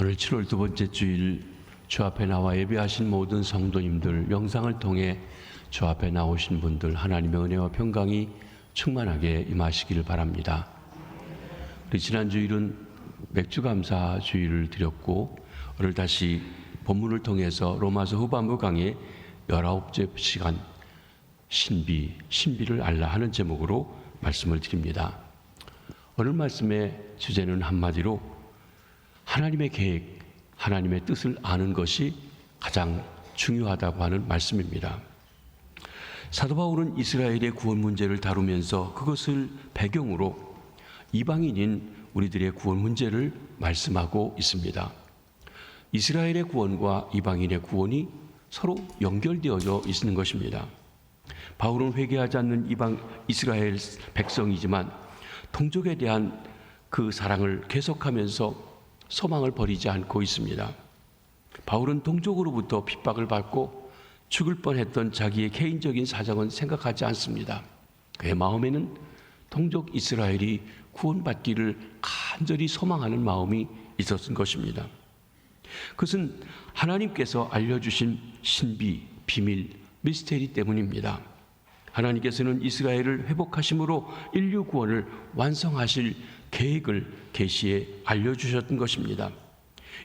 오늘 7월 두 번째 주일 주 앞에 나와 예배하신 모든 성도님들, 영상을 통해 주 앞에 나오신 분들, 하나님의 은혜와 평강이 충만하게 임하시기를 바랍니다. 우리 지난 주일은 맥주감사 주일을 드렸고, 오늘 다시 본문을 통해서 로마서 후반부 강의 19째 시간 신비를 알라 하는 제목으로 말씀을 드립니다. 오늘 말씀의 주제는 한마디로 하나님의 계획, 하나님의 뜻을 아는 것이 가장 중요하다고 하는 말씀입니다. 사도 바울은 이스라엘의 구원 문제를 다루면서 그것을 배경으로 이방인인 우리들의 구원 문제를 말씀하고 있습니다. 이스라엘의 구원과 이방인의 구원이 서로 연결되어져 있는 것입니다. 바울은 회개하지 않는 이스라엘 백성이지만 동족에 대한 그 사랑을 계속하면서 소망을 버리지 않고 있습니다. 바울은 동족으로부터 핍박을 받고 죽을 뻔했던 자기의 개인적인 사정은 생각하지 않습니다. 그의 마음에는 동족 이스라엘이 구원받기를 간절히 소망하는 마음이 있었던 것입니다. 그것은 하나님께서 알려주신 신비, 비밀, 미스테리 때문입니다. 하나님께서는 이스라엘을 회복하심으로 인류 구원을 완성하실 계획을 계시에 알려주셨던 것입니다.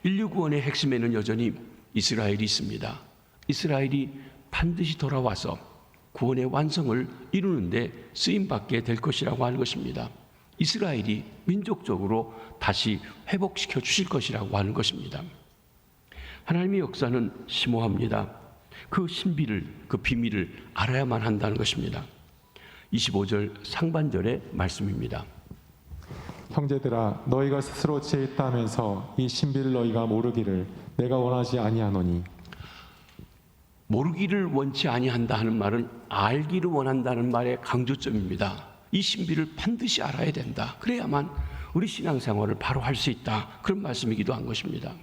인류 구원의 핵심에는 여전히 이스라엘이 있습니다. 이스라엘이 반드시 돌아와서 구원의 완성을 이루는데 쓰임받게 될 것이라고 하는 것입니다. 이스라엘이 민족적으로 다시 회복시켜 주실 것이라고 하는 것입니다. 하나님의 역사는 심오합니다. 그 신비를, 그 비밀을 알아야만 한다는 것입니다. 25절 상반절의 말씀입니다. 형제들아, 너희가 스스로 지혜 있다 하면서 이 신비를 너희가 모르기를 내가 원하지 아니하노니. 모르기를 원치 아니한다 하는 말은 알기를 원한다는 말의 강조점입니다. 이 신비를 반드시 알아야 된다. 그래야만 우리 신앙생활을 바로 할 수 있다. 그런 말씀이기도 한 것입니다.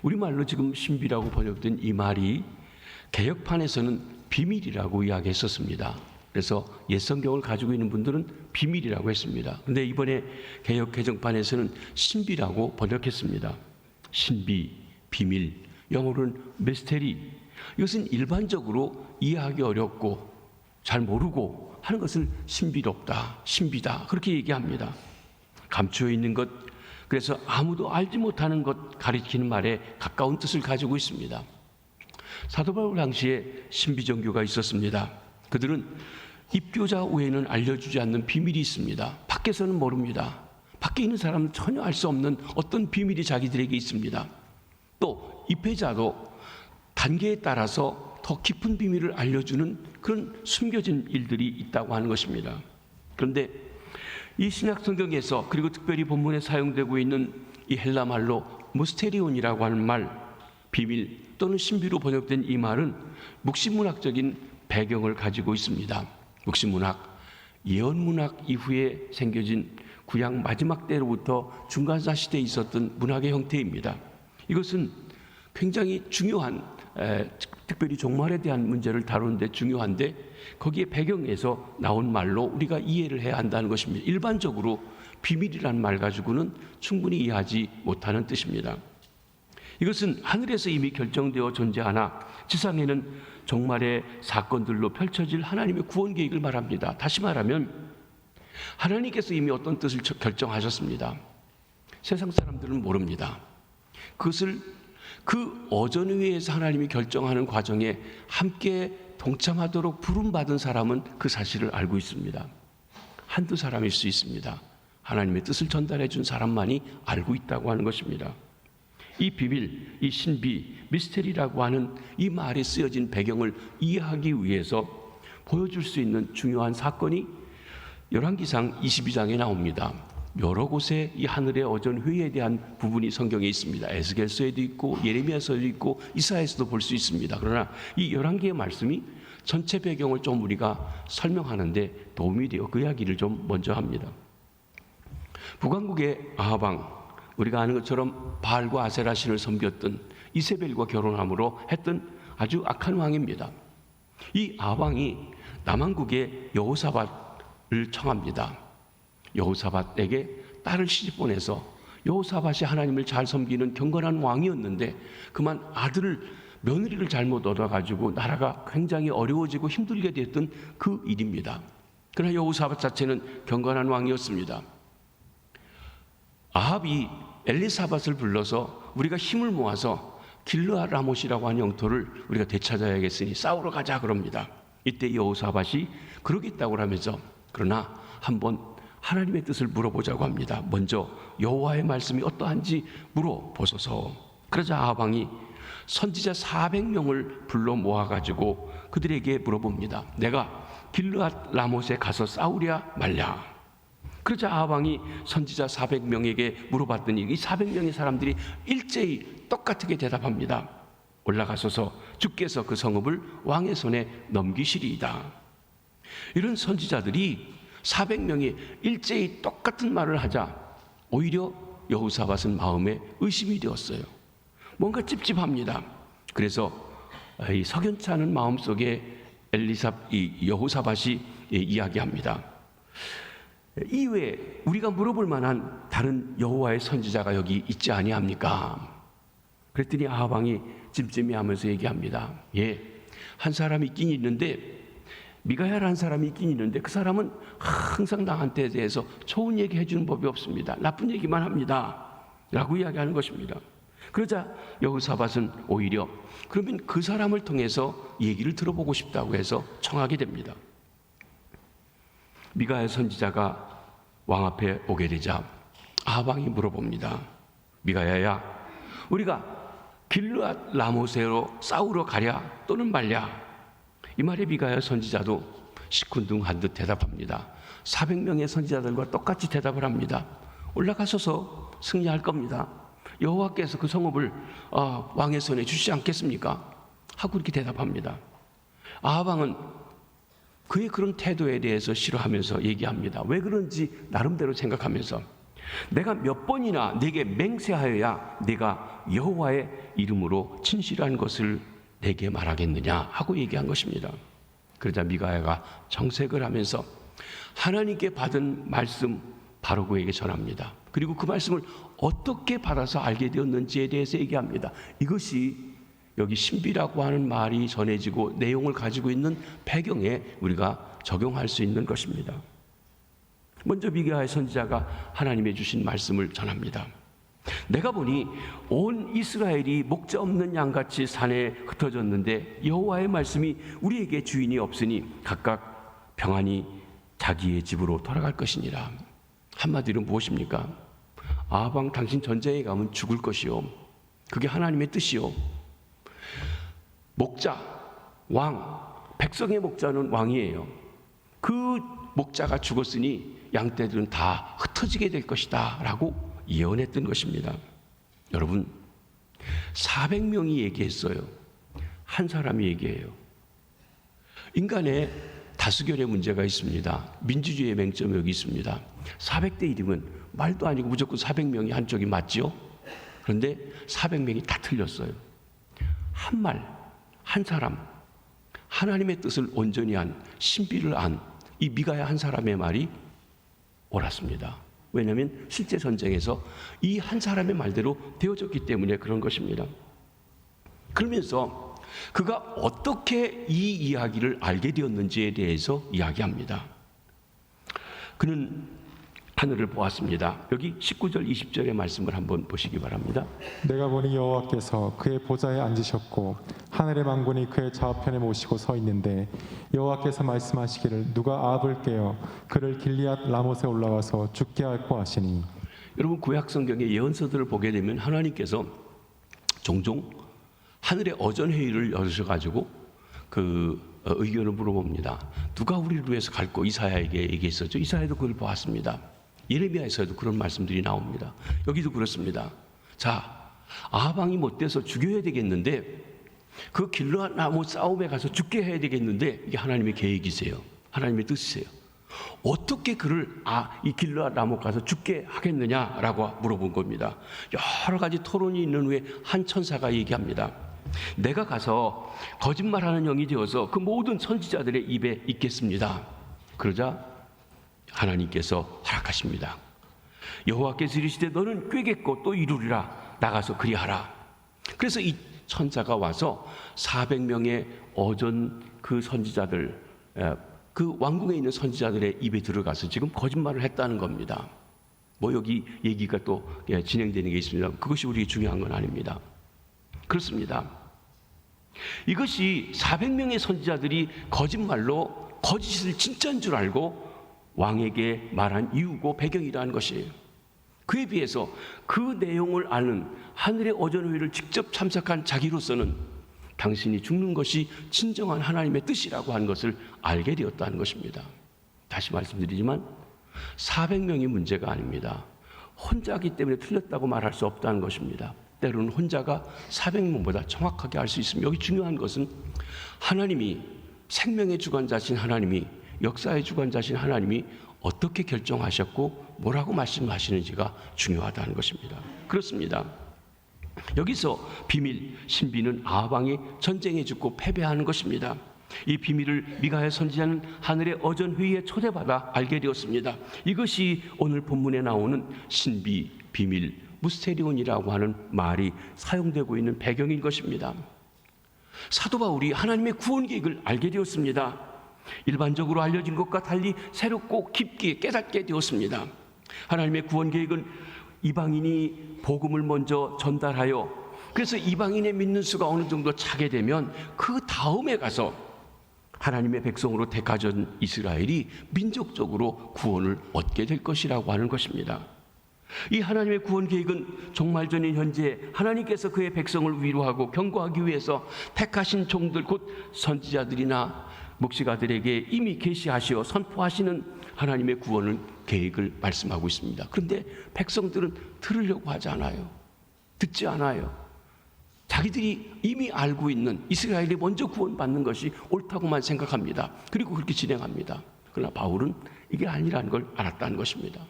우리말로 지금 신비라고 번역된 이 말이 개역판에서는 비밀이라고 이야기했었습니다. 그래서 옛 성경을 가지고 있는 분들은 비밀이라고 했습니다. 그런데 이번에 개역 개정판에서는 신비라고 번역했습니다. 신비, 비밀, 영어로는 미스테리. 이것은 일반적으로 이해하기 어렵고 잘 모르고 하는 것을 신비롭다, 신비다 그렇게 얘기합니다. 감추어 있는 것, 그래서 아무도 알지 못하는 것 가리키는 말에 가까운 뜻을 가지고 있습니다. 사도 바울 당시에 신비종교가 있었습니다. 그들은 입교자 외에는 알려주지 않는 비밀이 있습니다. 밖에서는 모릅니다. 밖에 있는 사람은 전혀 알 수 없는 어떤 비밀이 자기들에게 있습니다. 또 입회자도 단계에 따라서 더 깊은 비밀을 알려주는 그런 숨겨진 일들이 있다고 하는 것입니다. 그런데 이 신약 성경에서, 그리고 특별히 본문에 사용되고 있는 이 헬라 말로 무스테리온이라고 하는 말, 비밀 또는 신비로 번역된 이 말은 묵시문학적인 배경을 가지고 있습니다. 묵시문학, 예언문학 이후에 생겨진 구약 마지막 때로부터 중간사 시대에 있었던 문학의 형태입니다. 이것은 굉장히 중요한, 특별히 종말에 대한 문제를 다루는데 중요한데, 거기에 배경에서 나온 말로 우리가 이해를 해야 한다는 것입니다. 일반적으로 비밀이라는 말 가지고는 충분히 이해하지 못하는 뜻입니다. 이것은 하늘에서 이미 결정되어 존재하나 지상에는 종말의 사건들로 펼쳐질 하나님의 구원 계획을 말합니다. 다시 말하면 하나님께서 이미 어떤 뜻을 결정하셨습니다. 세상 사람들은 모릅니다. 그것을 그 어전위에서 하나님이 결정하는 과정에 함께 동참하도록 부름받은 사람은 그 사실을 알고 있습니다. 한두 사람일 수 있습니다. 하나님의 뜻을 전달해 준 사람만이 알고 있다고 하는 것입니다. 이 비밀, 이 신비, 미스테리라고 하는 이 말에 쓰여진 배경을 이해하기 위해서 보여줄 수 있는 중요한 사건이 열왕기상 22장에 나옵니다. 여러 곳에 이 하늘의 어전 회의에 대한 부분이 성경에 있습니다. 에스겔서에도 있고 예레미야서에도 있고 이사야에서도 볼 수 있습니다. 그러나 이 열왕기의 말씀이 전체 배경을 좀 우리가 설명하는데 도움이 되어 그 이야기를 좀 먼저 합니다. 북왕국의 아하방, 우리가 아는 것처럼 바알과 아세라 신을 섬겼던 이세벨과 결혼함으로 했던 아주 악한 왕입니다. 이 아하방이 남왕국의 여호사밧을 청합니다. 여호사밧에게 딸을 시집 보내서 여호사밧이 하나님을 잘 섬기는 경건한 왕이었는데 그만 며느리를 잘못 얻어가지고 나라가 굉장히 어려워지고 힘들게 됐던 그 일입니다. 그러나 여호사밧 자체는 경건한 왕이었습니다. 아합이 엘리사밧을 불러서 우리가 힘을 모아서 길르앗 라못이라고 하는 영토를 우리가 되찾아야겠으니 싸우러 가자 그럽니다. 이때 여호사밧이 그러겠다고 하면서 그러나 한번 하나님의 뜻을 물어보자고 합니다. 먼저 여호와의 말씀이 어떠한지 물어보소서. 그러자 아합 왕이 선지자 400명을 불러 모아가지고 그들에게 물어봅니다. 내가 길르앗 라못에 가서 싸우랴 말랴. 그러자 아합 왕이 선지자 400명에게 물어봤더니 이 400명의 사람들이 일제히 똑같게 대답합니다. 올라가소서 주께서 그 성읍을 왕의 손에 넘기시리이다. 이런 선지자들이 400명이 일제히 똑같은 말을 하자 오히려 여호사밧은 마음에 의심이 되었어요. 뭔가 찝찝합니다. 그래서 이 석연치 않은 마음속에 여호사밧이 이야기합니다. 이외에 우리가 물어볼 만한 다른 여호와의 선지자가 여기 있지 아니합니까? 그랬더니 아합 왕이 찜찜해하면서 얘기합니다. 예, 한 사람이 있긴 있는데 미가야라는 사람이 있긴 있는데 그 사람은 항상 나한테 대해서 좋은 얘기 해주는 법이 없습니다. 나쁜 얘기만 합니다. 라고 이야기하는 것입니다. 그러자 여호사밧은 오히려 그러면 그 사람을 통해서 얘기를 들어보고 싶다고 해서 청하게 됩니다. 미가야 선지자가 왕 앞에 오게 되자 아합 왕이 물어봅니다. 미가야야, 우리가 길르앗 라못으로 싸우러 가랴 또는 말랴? 이 말에 미가야 선지자도 시큰둥한 듯 대답합니다. 400명의 선지자들과 똑같이 대답을 합니다. 올라가셔서 승리할 겁니다. 여호와께서 그 성읍을 왕의 손에 주시지 않겠습니까? 하고 이렇게 대답합니다. 아합 왕은 그의 그런 태도에 대해서 싫어하면서 얘기합니다. 왜 그런지 나름대로 생각하면서 내가 몇 번이나 네게 맹세하여야 네가 여호와의 이름으로 진실한 것을 내게 말하겠느냐 하고 얘기한 것입니다. 그러자 미가야가 정색을 하면서 하나님께 받은 말씀 바로 그에게 전합니다. 그리고 그 말씀을 어떻게 받아서 알게 되었는지에 대해서 얘기합니다. 이것이 여기 신비라고 하는 말이 전해지고 내용을 가지고 있는 배경에 우리가 적용할 수 있는 것입니다. 먼저 미가야 선지자가 하나님의 주신 말씀을 전합니다. 내가 보니 온 이스라엘이 목자 없는 양같이 산에 흩어졌는데 여호와의 말씀이 우리에게 주인이 없으니 각각 평안히 자기의 집으로 돌아갈 것이니라. 한마디로 무엇입니까? 아합 왕 당신 전쟁에 가면 죽을 것이요. 그게 하나님의 뜻이요. 목자, 왕, 백성의 목자는 왕이에요. 그 목자가 죽었으니 양떼들은 다 흩어지게 될 것이다 라고 예언했던 것입니다. 여러분, 400명이 얘기했어요. 한 사람이 얘기해요. 인간의 다수결의 문제가 있습니다. 민주주의의 맹점이 여기 있습니다. 400대 1이면 말도 아니고 무조건 400명이 한쪽이 맞지요? 그런데 400명이 다 틀렸어요. 한 말, 한 사람, 하나님의 뜻을 온전히 안, 신비를 안, 이 미가야 한 사람의 말이 옳았습니다. 왜냐하면 실제 전쟁에서 이 한 사람의 말대로 되어졌기 때문에 그런 것입니다. 그러면서 그가 어떻게 이 이야기를 알게 되었는지에 대해서 이야기합니다. 그는 하늘을 보았습니다. 여기 19절 20절의 말씀을 한번 보시기 바랍니다. 내가 보니 여호와께서 그의 보좌에 앉으셨고 하늘의 만군이 그의 좌우편에 모시고 서 있는데 여호와께서 말씀하시기를 누가 아합을 깨어 그를 길리앗 라못에 올라가서 죽게 할꼬 하시니. 여러분, 구약 성경의 예언서들을 보게 되면 하나님께서 종종 하늘의 어전 회의를 열으셔가지고 그 의견을 물어봅니다. 누가 우리를 위해서 갈고 이사야에게 얘기했었죠. 이사야도 그걸 보았습니다. 예레미야에서도 그런 말씀들이 나옵니다. 여기도 그렇습니다. 자, 아합 왕이 못돼서 죽여야 되겠는데 그 길르앗 라못 싸움에 가서 죽게 해야 되겠는데 이게 하나님의 계획이세요. 하나님의 뜻이세요. 어떻게 그를 이 길르앗 라못 가서 죽게 하겠느냐라고 물어본 겁니다. 여러 가지 토론이 있는 후에 한 천사가 얘기합니다. 내가 가서 거짓말하는 영이 되어서 그 모든 선지자들의 입에 있겠습니다. 그러자 하나님께서 허락하십니다. 여호와께서 이르시되 너는 꾀겠고 또 이루리라. 나가서 그리하라. 그래서 이 천사가 와서 400명의 어전 그 선지자들, 그 왕궁에 있는 선지자들의 입에 들어가서 지금 거짓말을 했다는 겁니다. 뭐 여기 얘기가 또 진행되는 게 있습니다. 그것이 우리에게 중요한 건 아닙니다. 그렇습니다. 이것이 400명의 선지자들이 거짓말로 거짓을 진짜인 줄 알고 왕에게 말한 이유고 배경이라는 것이에요. 그에 비해서 그 내용을 아는 하늘의 어전회의를 직접 참석한 자기로서는 당신이 죽는 것이 진정한 하나님의 뜻이라고 하는 것을 알게 되었다는 것입니다. 다시 말씀드리지만 400명이 문제가 아닙니다. 혼자이기 때문에 틀렸다고 말할 수 없다는 것입니다. 때로는 혼자가 400명보다 정확하게 알 수 있습니다. 여기 중요한 것은 하나님이, 생명의 주관자신 하나님이, 역사의 주관자신 하나님이 어떻게 결정하셨고 뭐라고 말씀하시는지가 중요하다는 것입니다. 그렇습니다. 여기서 비밀, 신비는 아방이 전쟁에 죽고 패배하는 것입니다. 이 비밀을 미가야 선지자는 하늘의 어전회의에 초대받아 알게 되었습니다. 이것이 오늘 본문에 나오는 신비, 비밀, 무스테리온이라고 하는 말이 사용되고 있는 배경인 것입니다. 사도 바울이 하나님의 구원 계획을 알게 되었습니다. 일반적으로 알려진 것과 달리 새롭고 깊게 깨닫게 되었습니다. 하나님의 구원 계획은 이방인이 복음을 먼저 전달하여 그래서 이방인의 믿는 수가 어느 정도 차게 되면 그 다음에 가서 하나님의 백성으로 택하신 이스라엘이 민족적으로 구원을 얻게 될 것이라고 하는 것입니다. 이 하나님의 구원 계획은 종말 전인 현재 하나님께서 그의 백성을 위로하고 경고하기 위해서 택하신 종들 곧 선지자들이나 목시가들에게 이미 계시하시어 선포하시는 하나님의 구원을 계획을 말씀하고 있습니다. 그런데 백성들은 들으려고 하지 않아요. 듣지 않아요. 자기들이 이미 알고 있는 이스라엘이 먼저 구원받는 것이 옳다고만 생각합니다. 그리고 그렇게 진행합니다. 그러나 바울은 이게 아니라는 걸 알았다는 것입니다.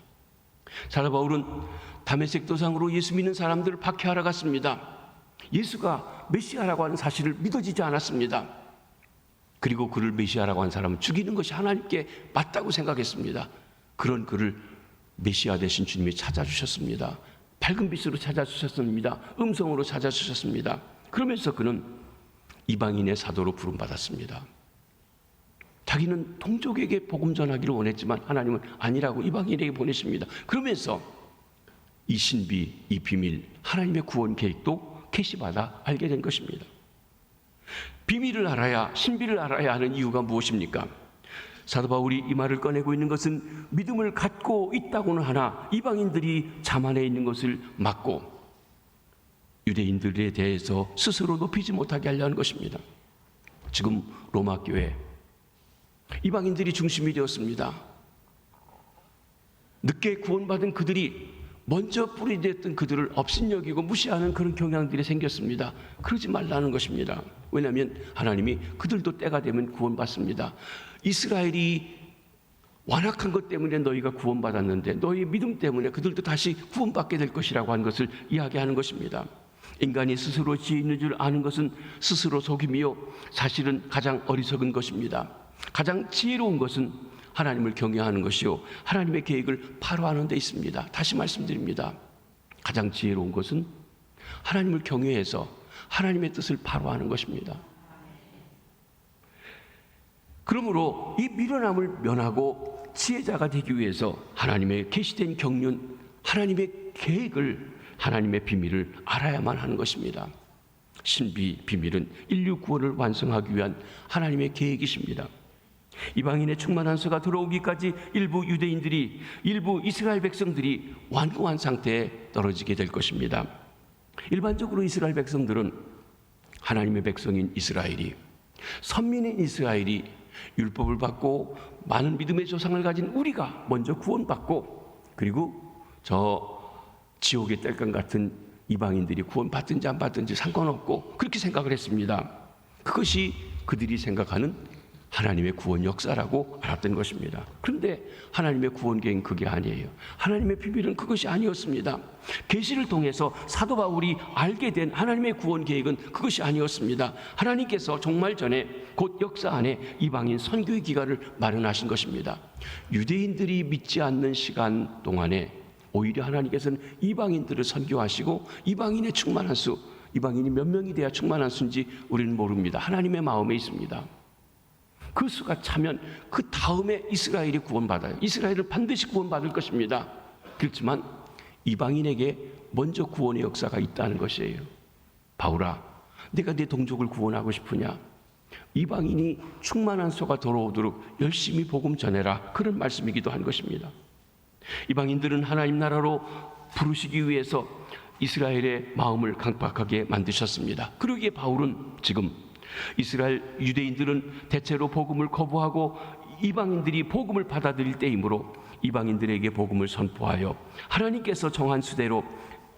사도 바울은 다메섹 도상으로 예수 믿는 사람들을 박해하러 갔습니다. 예수가 메시아라고 하는 사실을 믿어지지 않았습니다. 그리고 그를 메시아라고 하는 사람은 죽이는 것이 하나님께 맞다고 생각했습니다. 그런 그를 메시아 되신 주님이 찾아주셨습니다. 밝은 빛으로 찾아주셨습니다. 음성으로 찾아주셨습니다. 그러면서 그는 이방인의 사도로 부름받았습니다. 자기는 동족에게 복음 전하기를 원했지만 하나님은 아니라고 이방인에게 보내십니다. 그러면서 이 신비, 이 비밀, 하나님의 구원 계획도 계시받아 알게 된 것입니다. 비밀을 알아야, 신비를 알아야 하는 이유가 무엇입니까? 사도 바울이 이 말을 꺼내고 있는 것은 믿음을 갖고 있다고는 하나 이방인들이 자만해 있는 것을 막고 유대인들에 대해서 스스로 높이지 못하게 하려는 것입니다. 지금 로마 교회 이방인들이 중심이 되었습니다. 늦게 구원받은 그들이 먼저 뿌리됐던 그들을 업신여기고 무시하는 그런 경향들이 생겼습니다. 그러지 말라는 것입니다. 왜냐하면 하나님이 그들도 때가 되면 구원받습니다. 이스라엘이 완악한 것 때문에 너희가 구원받았는데 너희 믿음 때문에 그들도 다시 구원받게 될 것이라고 하는 것을 이야기하는 것입니다. 인간이 스스로 지혜 있는 줄 아는 것은 스스로 속임이요 사실은 가장 어리석은 것입니다. 가장 지혜로운 것은 하나님을 경외하는 것이요 하나님의 계획을 바로하는 데 있습니다. 다시 말씀드립니다. 가장 지혜로운 것은 하나님을 경외해서 하나님의 뜻을 바로하는 것입니다. 그러므로 이 미련함을 면하고 지혜자가 되기 위해서 하나님의 계시된 경륜, 하나님의 계획을, 하나님의 비밀을 알아야만 하는 것입니다. 신비, 비밀은 인류 구원을 완성하기 위한 하나님의 계획이십니다. 이방인의 충만한 서가 들어오기까지 일부 유대인들이, 일부 이스라엘 백성들이 완고한 상태에 떨어지게 될 것입니다. 일반적으로 이스라엘 백성들은 하나님의 백성인 이스라엘이, 선민인 이스라엘이 율법을 받고 많은 믿음의 조상을 가진 우리가 먼저 구원받고 그리고 저 지옥의 땔감 같은 이방인들이 구원받든지 안 받든지 상관없고 그렇게 생각을 했습니다. 그것이 그들이 생각하는 하나님의 구원 역사라고 알았던 것입니다. 그런데 하나님의 구원 계획은 그게 아니에요. 하나님의 비밀은 그것이 아니었습니다. 계시를 통해서 사도 바울이 알게 된 하나님의 구원 계획은 그것이 아니었습니다. 하나님께서 종말 전에 곧 역사 안에 이방인 선교의 기간을 마련하신 것입니다. 유대인들이 믿지 않는 시간 동안에 오히려 하나님께서는 이방인들을 선교하시고 이방인의 충만한 수, 이방인이 몇 명이 돼야 충만한 수인지 우리는 모릅니다. 하나님의 마음에 있습니다. 그 수가 차면 그 다음에 이스라엘이 구원받아요. 이스라엘은 반드시 구원받을 것입니다. 그렇지만 이방인에게 먼저 구원의 역사가 있다는 것이에요. 바울아, 내가 내 동족을 구원하고 싶으냐? 이방인이 충만한 수가 돌아오도록 열심히 복음 전해라. 그런 말씀이기도 한 것입니다. 이방인들은 하나님 나라로 부르시기 위해서 이스라엘의 마음을 강박하게 만드셨습니다. 그러기에 바울은 지금 이스라엘 유대인들은 대체로 복음을 거부하고 이방인들이 복음을 받아들일 때이므로 이방인들에게 복음을 선포하여 하나님께서 정한 수대로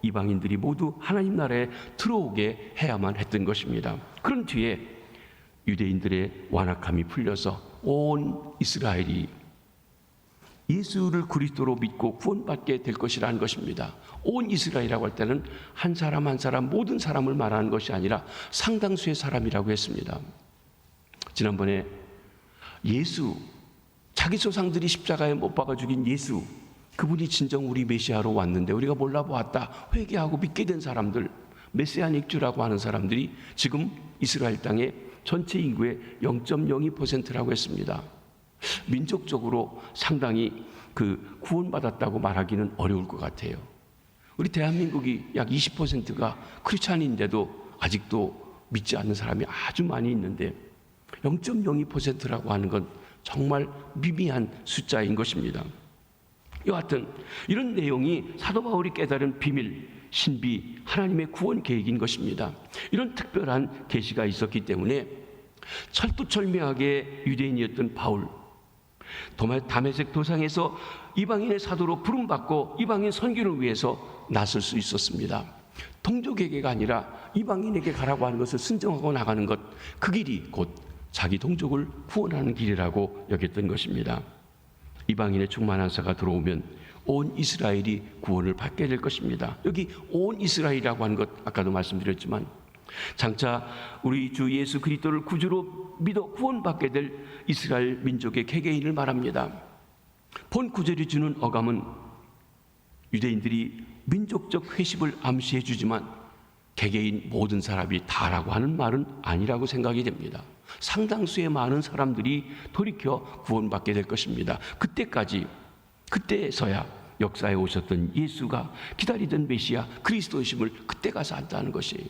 이방인들이 모두 하나님 나라에 들어오게 해야만 했던 것입니다. 그런 뒤에 유대인들의 완악함이 풀려서 온 이스라엘이 예수를 그리스도로 믿고 구원받게 될 것이라는 것입니다. 온 이스라엘이라고 할 때는 한 사람 한 사람 모든 사람을 말하는 것이 아니라 상당수의 사람이라고 했습니다. 지난번에 예수, 자기 조상들이 십자가에 못 박아 죽인 예수, 그분이 진정 우리 메시아로 왔는데 우리가 몰라보았다 회개하고 믿게 된 사람들, 메시아닉 주라고 하는 사람들이 지금 이스라엘 땅의 전체 인구의 0.02%라고 했습니다. 민족적으로 상당히 구원받았다고 말하기는 어려울 것 같아요. 우리 대한민국이 약 20%가 크리스찬인데도 아직도 믿지 않는 사람이 아주 많이 있는데 0.02%라고 하는 건 정말 미미한 숫자인 것입니다. 여하튼 이런 내용이 사도 바울이 깨달은 비밀, 신비, 하나님의 구원 계획인 것입니다. 이런 특별한 계시가 있었기 때문에 철두철미하게 유대인이었던 바울, 다메섹 도상에서 이방인의 사도로 부름받고 이방인 선교를 위해서 나설 수 있었습니다. 동족에게가 아니라 이방인에게 가라고 하는 것을 순종하고 나가는 것, 그 길이 곧 자기 동족을 구원하는 길이라고 여겼던 것입니다. 이방인의 충만한 사가 들어오면 온 이스라엘이 구원을 받게 될 것입니다. 여기 온 이스라엘이라고 하는 것 아까도 말씀드렸지만 장차 우리 주 예수 그리스도를 구주로 믿어 구원받게 될 이스라엘 민족의 개개인을 말합니다. 본 구절이 주는 어감은 유대인들이 민족적 회심을 암시해 주지만 개개인 모든 사람이 다라고 하는 말은 아니라고 생각이 됩니다. 상당수의 많은 사람들이 돌이켜 구원받게 될 것입니다. 그때서야 역사에 오셨던 예수가 기다리던 메시아 그리스도이심을 그때 가서 안다는 것이에요.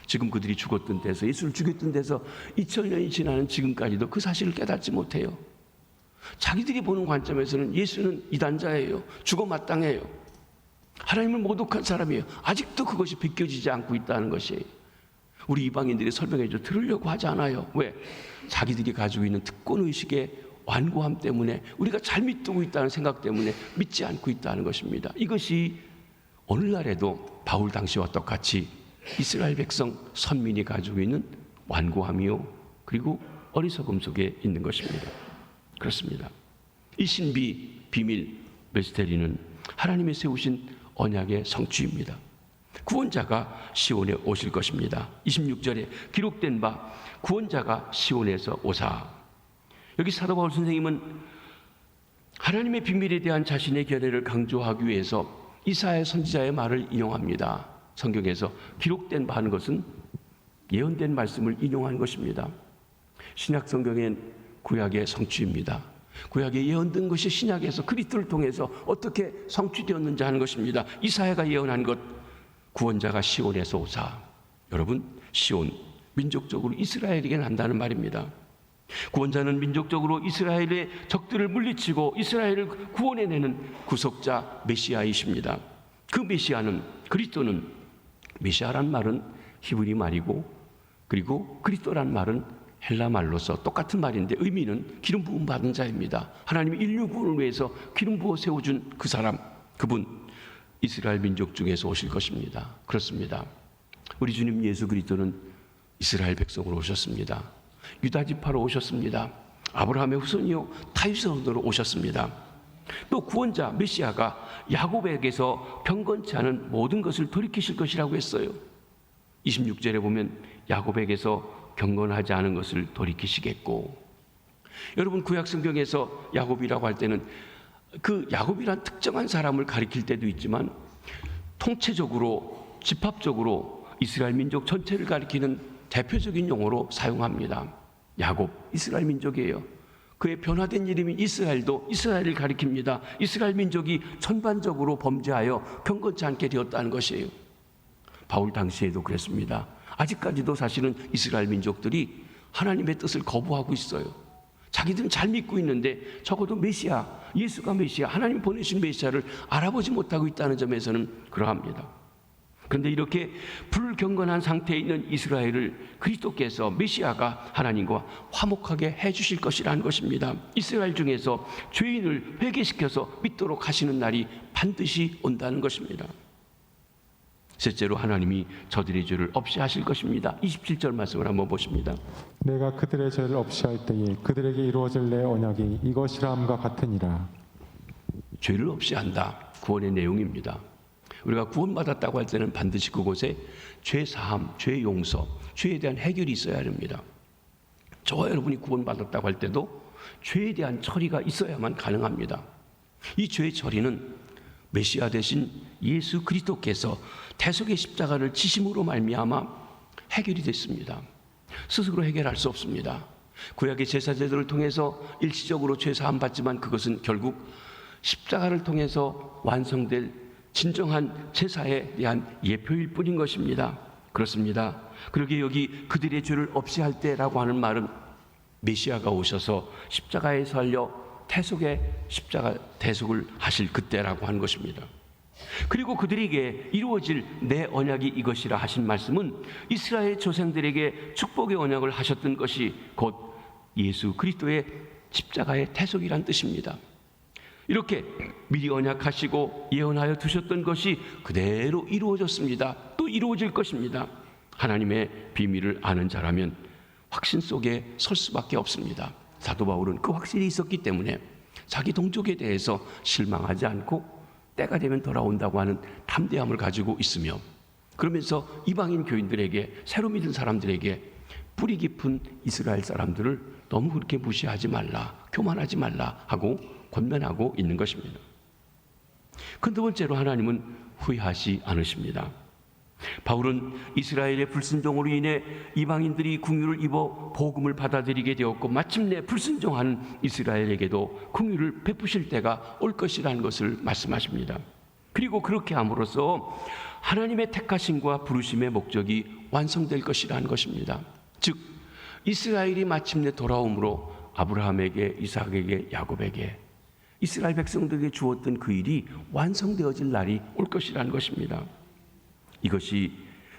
지금 그들이 죽었던 데서, 예수를 죽였던 데서 2000년이 지나는 지금까지도 그 사실을 깨닫지 못해요. 자기들이 보는 관점에서는 예수는 이단자예요. 죽어 마땅해요. 하나님을 모독한 사람이에요. 아직도 그것이 비껴지지 않고 있다는 것이에요. 우리 이방인들이 설명해줘 들으려고 하지 않아요. 왜? 자기들이 가지고 있는 특권의식의 완고함 때문에, 우리가 잘 믿고 있다는 생각 때문에 믿지 않고 있다는 것입니다. 이것이 오늘날에도 바울 당시와 똑같이 이스라엘 백성 선민이 가지고 있는 완고함이요, 그리고 어리석음 속에 있는 것입니다. 그렇습니다. 이 신비, 비밀, 미스테리는 하나님이 세우신 언약의 성취입니다. 구원자가 시온에 오실 것입니다. 26절에 기록된 바 구원자가 시온에서 오사. 여기 사도 바울 선생님은 하나님의 비밀에 대한 자신의 견해를 강조하기 위해서 이사야 선지자의 말을 인용합니다. 성경에서 기록된 바 하는 것은 예언된 말씀을 인용한 것입니다. 신약 성경엔 구약의 성취입니다. 구약에 예언된 것이 신약에서 그리스도를 통해서 어떻게 성취되었는지 하는 것입니다. 이사야가 예언한 것, 구원자가 시온에서 오사. 여러분, 시온, 민족적으로 이스라엘에게 난다는 말입니다. 구원자는 민족적으로 이스라엘의 적들을 물리치고 이스라엘을 구원해내는 구속자 메시아이십니다. 그 메시아는, 그리스도는, 메시아란 말은 히브리 말이고, 그리고 그리스도란 말은 헬라 말로서 똑같은 말인데 의미는 기름 부음 받은 자입니다. 하나님이 인류 구원을 위해서 기름 부어 세워준 그 사람, 그분, 이스라엘 민족 중에서 오실 것입니다. 그렇습니다. 우리 주님 예수 그리스도는 이스라엘 백성으로 오셨습니다. 유다 지파로 오셨습니다. 아브라함의 후손이요 다윗으로 오셨습니다. 또 구원자 메시아가 야곱에게서 경건치 않은 모든 것을 돌이키실 것이라고 했어요. 26절에 보면 야곱에게서 경건하지 않은 것을 돌이키시겠고, 여러분 구약 성경에서 야곱이라고 할 때는 그 야곱이란 특정한 사람을 가리킬 때도 있지만 통체적으로 집합적으로 이스라엘 민족 전체를 가리키는 대표적인 용어로 사용합니다. 야곱, 이스라엘 민족이에요. 그의 변화된 이름인 이스라엘도 이스라엘을 가리킵니다. 이스라엘 민족이 전반적으로 범죄하여 경건치 않게 되었다는 것이에요. 바울 당시에도 그랬습니다. 아직까지도 사실은 이스라엘 민족들이 하나님의 뜻을 거부하고 있어요. 자기들은 잘 믿고 있는데 적어도 메시아, 예수가 메시아, 하나님 보내신 메시아를 알아보지 못하고 있다는 점에서는 그러합니다. 그런데 이렇게 불경건한 상태에 있는 이스라엘을 그리스도께서 메시아가 하나님과 화목하게 해주실 것이라는 것입니다. 이스라엘 중에서 죄인을 회개시켜서 믿도록 하시는 날이 반드시 온다는 것입니다. 셋째로 하나님이 저들의 죄를 없이 하실 것입니다. 27절 말씀을 한번 보십니다. 내가 그들의 죄를 없이 할 때에 그들에게 이루어질 내 언약이 이것이라 함과 같으니라. 죄를 없이 한다. 구원의 내용입니다. 우리가 구원받았다고 할 때는 반드시 그곳에 죄 사함, 죄 용서, 죄에 대한 해결이 있어야 합니다. 저와 여러분이 구원받았다고 할 때도 죄에 대한 처리가 있어야만 가능합니다. 이 죄의 처리는 메시아 대신 예수 그리스도께서 대속의 십자가를 지심으로 말미암아 해결이 됐습니다. 스스로 해결할 수 없습니다. 구약의 제사 제도를 통해서 일시적으로 죄 사함 받지만 그것은 결국 십자가를 통해서 완성될 진정한 제사에 대한 예표일 뿐인 것입니다. 그렇습니다. 그러기에 여기 그들의 죄를 없이 할 때라고 하는 말은 메시아가 오셔서 십자가에 살려 대속을 하실 그때라고 하는 것입니다. 그리고 그들에게 이루어질 내 언약이 이것이라 하신 말씀은 이스라엘 조상들에게 축복의 언약을 하셨던 것이 곧 예수 그리스도의 십자가의 대속이란 뜻입니다. 이렇게 미리 언약하시고 예언하여 두셨던 것이 그대로 이루어졌습니다. 또 이루어질 것입니다. 하나님의 비밀을 아는 자라면 확신 속에 설 수밖에 없습니다. 사도 바울은 그 확신이 있었기 때문에 자기 동족에 대해서 실망하지 않고 때가 되면 돌아온다고 하는 담대함을 가지고 있으며, 그러면서 이방인 교인들에게, 새로 믿은 사람들에게 뿌리 깊은 이스라엘 사람들을 너무 그렇게 무시하지 말라, 교만하지 말라 하고 권면하고 있는 것입니다. 그 두 번째로 하나님은 후회하지 않으십니다. 바울은 이스라엘의 불순종으로 인해 이방인들이 긍휼을 입어 복음을 받아들이게 되었고 마침내 불순종하는 이스라엘에게도 긍휼을 베푸실 때가 올 것이라는 것을 말씀하십니다. 그리고 그렇게 함으로써 하나님의 택하심과 부르심의 목적이 완성될 것이라는 것입니다. 즉 이스라엘이 마침내 돌아옴으로 아브라함에게, 이삭에게, 야곱에게, 이스라엘 백성들에게 주었던 그 일이 완성되어질 날이 올 것이라는 것입니다. 이것이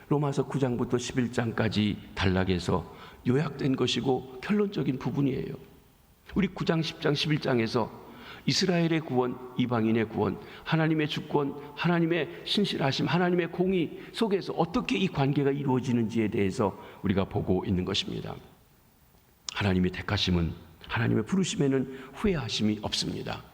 로마서 9장부터 11장까지 단락에서 요약된 것이고 결론적인 부분이에요. 우리 9장, 10장, 11장에서 이스라엘의 구원, 이방인의 구원, 하나님의 주권, 하나님의 신실하심, 하나님의 공의 속에서 어떻게 이 관계가 이루어지는지에 대해서 우리가 보고 있는 것입니다. 하나님의 택하심은, 하나님의 부르심에는 후회하심이 없습니다.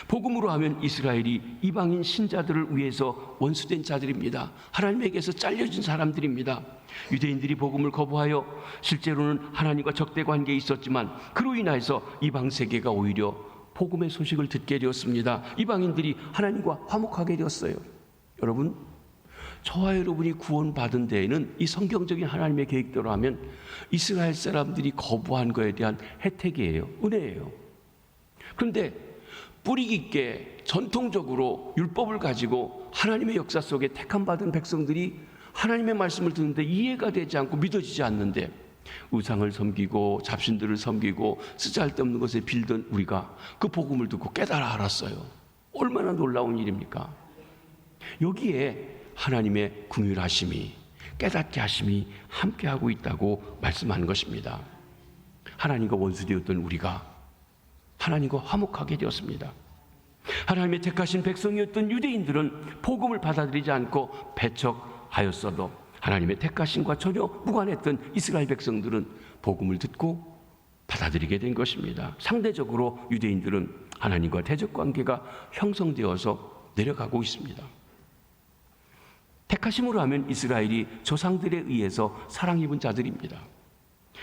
복음으로 하면 이스라엘이 이방인 신자들을 위해서 원수된 자들입니다. 하나님에게서 잘려진 사람들입니다. 유대인들이 복음을 거부하여 실제로는 하나님과 적대 관계에 있었지만 그로 인해서 이방 세계가 오히려 복음의 소식을 듣게 되었습니다. 이방인들이 하나님과 화목하게 되었어요. 여러분, 저와 여러분이 구원받은 데에는 이 성경적인 하나님의 계획대로 하면 이스라엘 사람들이 거부한 것에 대한 혜택이에요. 은혜예요. 그런데 뿌리 깊게 전통적으로 율법을 가지고 하나님의 역사 속에 택함받은 백성들이 하나님의 말씀을 듣는데 이해가 되지 않고 믿어지지 않는데 우상을 섬기고 잡신들을 섬기고 쓰잘데없는 것에 빌던 우리가 그 복음을 듣고 깨달아 알았어요. 얼마나 놀라운 일입니까? 여기에 하나님의 긍휼하심이, 깨닫게 하심이 함께하고 있다고 말씀하는 것입니다. 하나님과 원수되었던 우리가 하나님과 화목하게 되었습니다. 하나님의 택하신 백성이었던 유대인들은 복음을 받아들이지 않고 배척하였어도 하나님의 택하심과 전혀 무관했던 이스라엘 백성들은 복음을 듣고 받아들이게 된 것입니다. 상대적으로 유대인들은 하나님과 대적 관계가 형성되어서 내려가고 있습니다. 택하심으로 하면 이스라엘이 조상들에 의해서 사랑 입은 자들입니다.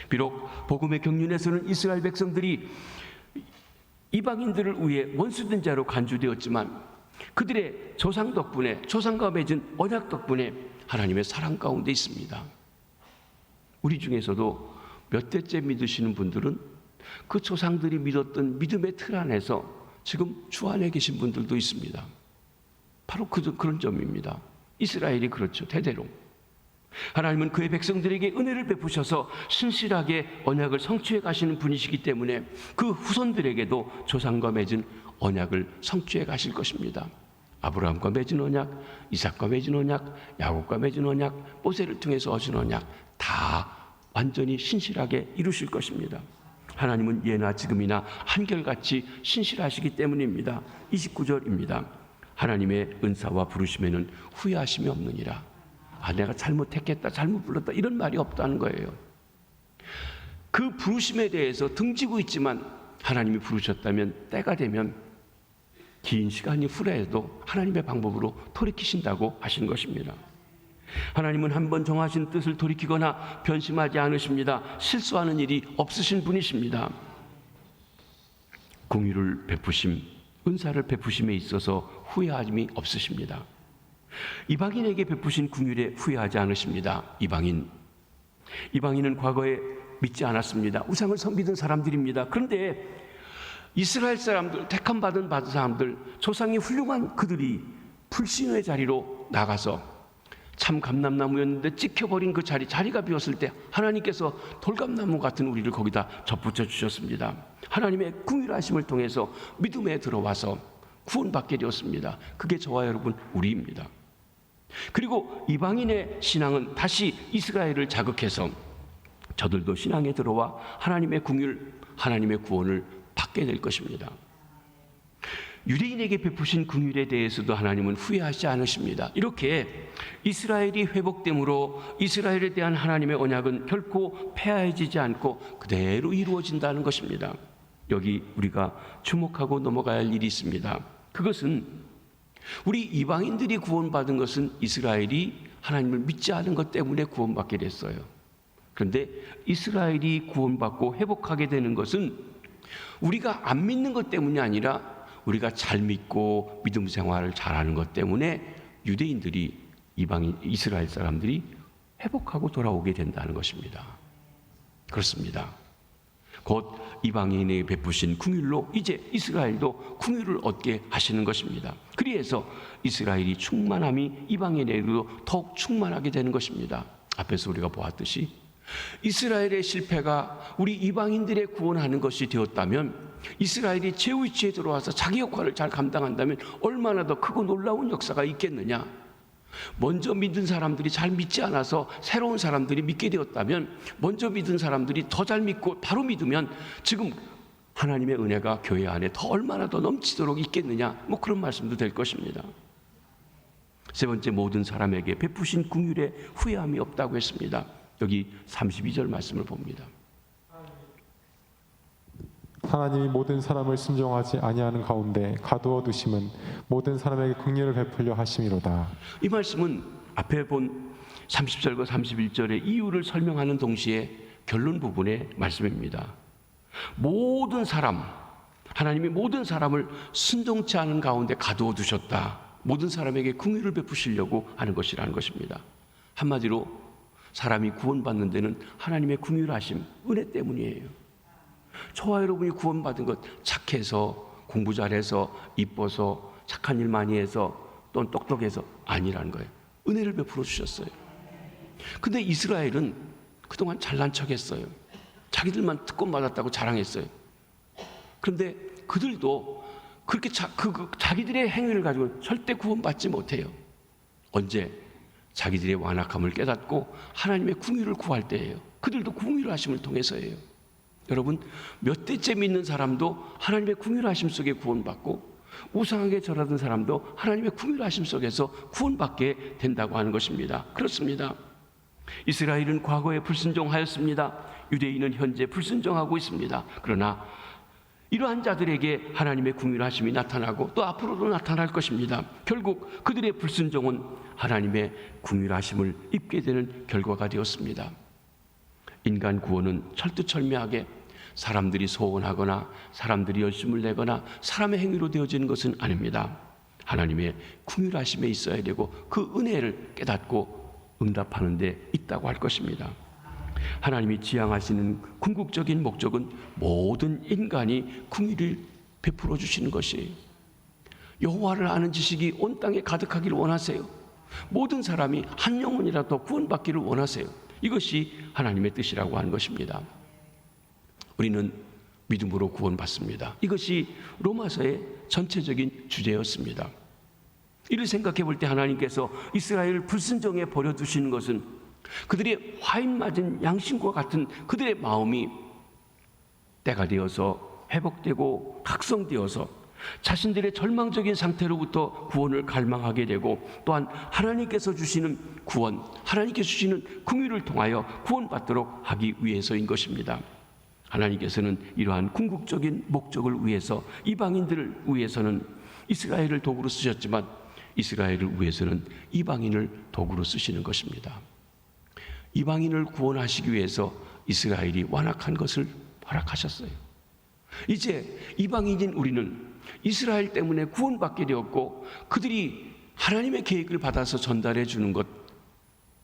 비록 복음의 경륜에서는 이스라엘 백성들이 이방인들을 위해 원수된 자로 간주되었지만 그들의 조상 덕분에, 조상과 맺은 언약 덕분에 하나님의 사랑 가운데 있습니다. 우리 중에서도 몇 대째 믿으시는 분들은 그 조상들이 믿었던 믿음의 틀 안에서 지금 주 안에 계신 분들도 있습니다. 바로 그런 점입니다. 이스라엘이 그렇죠. 대대로 하나님은 그의 백성들에게 은혜를 베푸셔서 신실하게 언약을 성취해 가시는 분이시기 때문에 그 후손들에게도 조상과 맺은 언약을 성취해 가실 것입니다. 아브라함과 맺은 언약, 이삭과 맺은 언약, 야곱과 맺은 언약, 모세를 통해서 얻은 언약 다 완전히 신실하게 이루실 것입니다. 하나님은 예나 지금이나 한결같이 신실하시기 때문입니다. 29절입니다. 하나님의 은사와 부르심에는 후회하심이 없느니라. 내가 잘못했겠다, 잘못 불렀다 이런 말이 없다는 거예요. 그 부르심에 대해서 등지고 있지만 하나님이 부르셨다면 때가 되면 긴 시간이 후라해도 하나님의 방법으로 돌이키신다고 하신 것입니다. 하나님은 한번 정하신 뜻을 돌이키거나 변심하지 않으십니다. 실수하는 일이 없으신 분이십니다. 공의를 베푸심, 은사를 베푸심에 있어서 후회함이 없으십니다. 이방인에게 베푸신 긍휼에 후회하지 않으십니다. 이방인은 과거에 믿지 않았습니다. 우상을 섬기던 사람들입니다. 그런데 이스라엘 사람들, 택함 받은 사람들, 조상이 훌륭한 그들이 불신의 자리로 나가서 참 감람나무였는데 찍혀버린 그 자리가 비었을 때 하나님께서 돌감나무 같은 우리를 거기다 접붙여 주셨습니다. 하나님의 긍휼하심을 통해서 믿음에 들어와서 구원받게 되었습니다. 그게 저와 여러분 우리입니다. 그리고 이방인의 신앙은 다시 이스라엘을 자극해서 저들도 신앙에 들어와 하나님의 긍휼, 하나님의 구원을 받게 될 것입니다. 유대인에게 베푸신 긍휼에 대해서도 하나님은 후회하지 않으십니다. 이렇게 이스라엘이 회복됨으로 이스라엘에 대한 하나님의 언약은 결코 폐하해지지 않고 그대로 이루어진다는 것입니다. 여기 우리가 주목하고 넘어가야 할 일이 있습니다. 그것은 우리 이방인들이 구원받은 것은 이스라엘이 하나님을 믿지 않은 것 때문에 구원받게 됐어요. 그런데 이스라엘이 구원받고 회복하게 되는 것은 우리가 안 믿는 것 때문이 아니라 우리가 잘 믿고 믿음 생활을 잘하는 것 때문에 유대인들이 이스라엘 사람들이 회복하고 돌아오게 된다는 것입니다. 그렇습니다. 곧 이방인에게 베푸신 긍휼로 이제 이스라엘도 긍휼을 얻게 하시는 것입니다. 그래서 이스라엘이 충만함이 이방인에게도 더욱 충만하게 되는 것입니다. 앞에서 우리가 보았듯이 이스라엘의 실패가 우리 이방인들의 구원하는 것이 되었다면 이스라엘이 제 위치에 들어와서 자기 역할을 잘 감당한다면 얼마나 더 크고 놀라운 역사가 있겠느냐. 먼저 믿은 사람들이 잘 믿지 않아서 새로운 사람들이 믿게 되었다면 먼저 믿은 사람들이 더 잘 믿고 바로 믿으면 지금 하나님의 은혜가 교회 안에 더 얼마나 더 넘치도록 있겠느냐. 그런 말씀도 될 것입니다. 세 번째, 모든 사람에게 베푸신 긍휼에 후회함이 없다고 했습니다. 여기 32절 말씀을 봅니다. 하나님이 모든 사람을 순종하지 아니하는 가운데 가두어 두심은 모든 사람에게 긍휼을 베풀려 하심이로다. 이 말씀은 앞에 본 30절과 31절의 이유를 설명하는 동시에 결론 부분의 말씀입니다. 모든 사람, 하나님이 모든 사람을 순종치 않은 가운데 가두어 두셨다. 모든 사람에게 긍휼을 베푸시려고 하는 것이라는 것입니다. 한마디로 사람이 구원받는 데는 하나님의 긍휼하심, 은혜 때문이에요. 저와 여러분이 구원받은 것 착해서, 공부 잘해서, 이뻐서, 착한 일 많이 해서, 또는 똑똑해서 아니라는 거예요. 은혜를 베풀어 주셨어요. 근데 이스라엘은 그동안 잘난 척했어요. 자기들만 특권 받았다고 자랑했어요. 그런데 그들도 그렇게 자기들의 행위를 가지고 절대 구원받지 못해요. 언제? 자기들의 완악함을 깨닫고 하나님의 긍휼을 구할 때예요. 그들도 긍휼하심을 통해서예요. 여러분, 몇 대째 믿는 사람도 하나님의 긍휼하심 속에 구원받고 우상하게 절하던 사람도 하나님의 긍휼하심 속에서 구원받게 된다고 하는 것입니다. 그렇습니다. 이스라엘은 과거에 불순종하였습니다. 유대인은 현재 불순종하고 있습니다. 그러나 이러한 자들에게 하나님의 긍휼하심이 나타나고 또 앞으로도 나타날 것입니다. 결국 그들의 불순종은 하나님의 긍휼하심을 입게 되는 결과가 되었습니다. 인간 구원은 철두철미하게 사람들이 소원하거나 사람들이 열심을 내거나 사람의 행위로 되어지는 것은 아닙니다. 하나님의 긍휼하심에 있어야 되고 그 은혜를 깨닫고 응답하는 데 있다고 할 것입니다. 하나님이 지향하시는 궁극적인 목적은 모든 인간이 긍휼을 베풀어 주시는 것이에요. 여호와를 아는 지식이 온 땅에 가득하기를 원하세요. 모든 사람이 한 영혼이라도 구원받기를 원하세요. 이것이 하나님의 뜻이라고 하는 것입니다. 우리는 믿음으로 구원받습니다. 이것이 로마서의 전체적인 주제였습니다. 이를 생각해 볼 때 하나님께서 이스라엘을 불순종에 버려두시는 것은 그들의 화인 맞은 양심과 같은 그들의 마음이 때가 되어서 회복되고 각성되어서 자신들의 절망적인 상태로부터 구원을 갈망하게 되고 또한 하나님께서 주시는 구원, 하나님께서 주시는 긍휼을 통하여 구원받도록 하기 위해서인 것입니다. 하나님께서는 이러한 궁극적인 목적을 위해서 이방인들을 위해서는 이스라엘을 도구로 쓰셨지만 이스라엘을 위해서는 이방인을 도구로 쓰시는 것입니다. 이방인을 구원하시기 위해서 이스라엘이 완악한 것을 허락하셨어요. 이제 이방인인 우리는 이스라엘 때문에 구원받게 되었고 그들이 하나님의 계획을 받아서 전달해 주는 것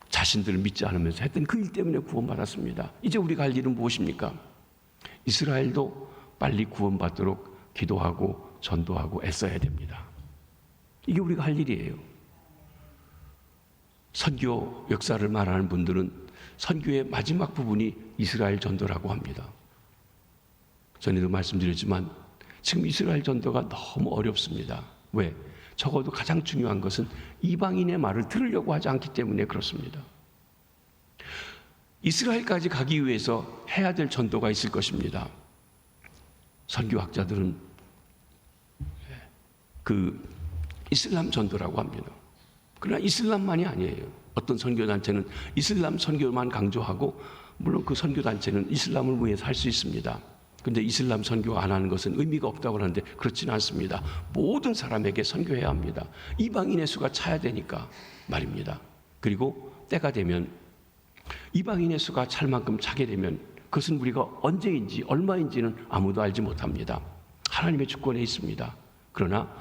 자신들을 믿지 않으면서 했던 그 일 때문에 구원받았습니다. 이제 우리가 할 일은 무엇입니까? 이스라엘도 빨리 구원받도록 기도하고 전도하고 애써야 됩니다. 이게 우리가 할 일이에요. 선교 역사를 말하는 분들은 선교의 마지막 부분이 이스라엘 전도라고 합니다. 전에도 말씀드렸지만 지금 이스라엘 전도가 너무 어렵습니다. 왜? 적어도 가장 중요한 것은 이방인의 말을 들으려고 하지 않기 때문에 그렇습니다. 이스라엘까지 가기 위해서 해야 될 전도가 있을 것입니다. 선교학자들은 그 이슬람 전도라고 합니다. 그러나 이슬람만이 아니에요. 어떤 선교단체는 이슬람 선교만 강조하고 물론 그 선교단체는 이슬람을 위해서 할 수 있습니다. 그런데 이슬람 선교 안 하는 것은 의미가 없다고 하는데 그렇지는 않습니다. 모든 사람에게 선교해야 합니다. 이방인의 수가 차야 되니까 말입니다. 그리고 때가 되면 이방인의 수가 찰 만큼 차게 되면 그것은 우리가 언제인지 얼마인지는 아무도 알지 못합니다. 하나님의 주권에 있습니다. 그러나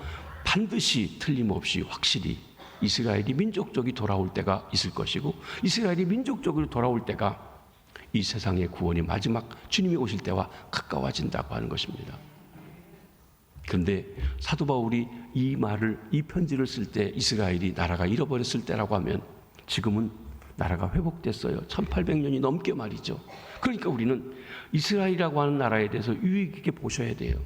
반드시 틀림없이 확실히 이스라엘이 민족적이 돌아올 때가 있을 것이고 이스라엘이 민족적으로 돌아올 때가 이 세상의 구원이 마지막 주님이 오실 때와 가까워진다고 하는 것입니다. 그런데 사도 바울이 이 편지를 쓸 때 이스라엘이 나라가 잃어버렸을 때라고 하면 지금은 나라가 회복됐어요. 1800년이 넘게 말이죠. 그러니까 우리는 이스라엘이라고 하는 나라에 대해서 유익 있게 보셔야 돼요.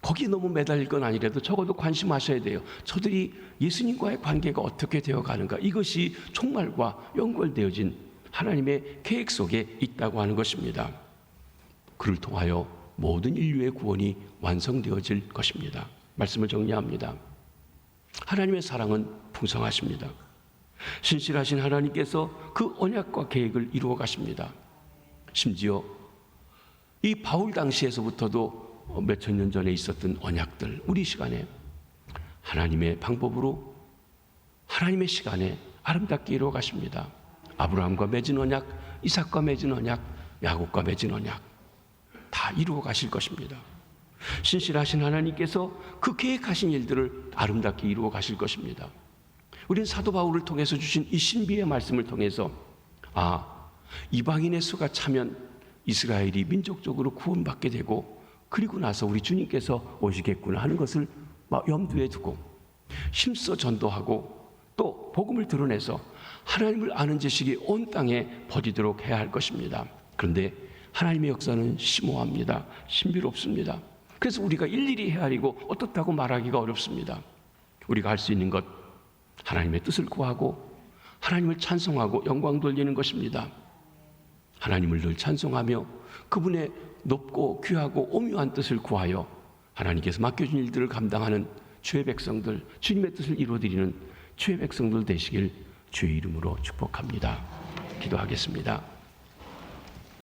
거기에 너무 매달릴 건 아니라도 적어도 관심하셔야 돼요. 저들이 예수님과의 관계가 어떻게 되어가는가, 이것이 종말과 연결되어진 하나님의 계획 속에 있다고 하는 것입니다. 그를 통하여 모든 인류의 구원이 완성되어질 것입니다. 말씀을 정리합니다. 하나님의 사랑은 풍성하십니다. 신실하신 하나님께서 그 언약과 계획을 이루어 가십니다. 심지어 이 바울 당시에서부터도 몇천 년 전에 있었던 언약들 우리 시간에 하나님의 방법으로 하나님의 시간에 아름답게 이루어 가십니다. 아브라함과 맺은 언약, 이삭과 맺은 언약, 야곱과 맺은 언약 다 이루어 가실 것입니다. 신실하신 하나님께서 그 계획하신 일들을 아름답게 이루어 가실 것입니다. 우리는 사도 바울을 통해서 주신 이 신비의 말씀을 통해서 이방인의 수가 차면 이스라엘이 민족적으로 구원받게 되고 그리고 나서 우리 주님께서 오시겠구나 하는 것을 염두에 두고 힘써 전도하고 또 복음을 드러내서 하나님을 아는 지식이 온 땅에 퍼지도록 해야 할 것입니다. 그런데 하나님의 역사는 심오합니다. 신비롭습니다. 그래서 우리가 일일이 헤아리고 어떻다고 말하기가 어렵습니다. 우리가 할 수 있는 것 하나님의 뜻을 구하고 하나님을 찬송하고 영광 돌리는 것입니다. 하나님을 늘 찬송하며 그분의 높고 귀하고 오묘한 뜻을 구하여 하나님께서 맡겨준 일들을 감당하는 주의 백성들, 주님의 뜻을 이루어드리는 주의 백성들 되시길 주의 이름으로 축복합니다. 기도하겠습니다.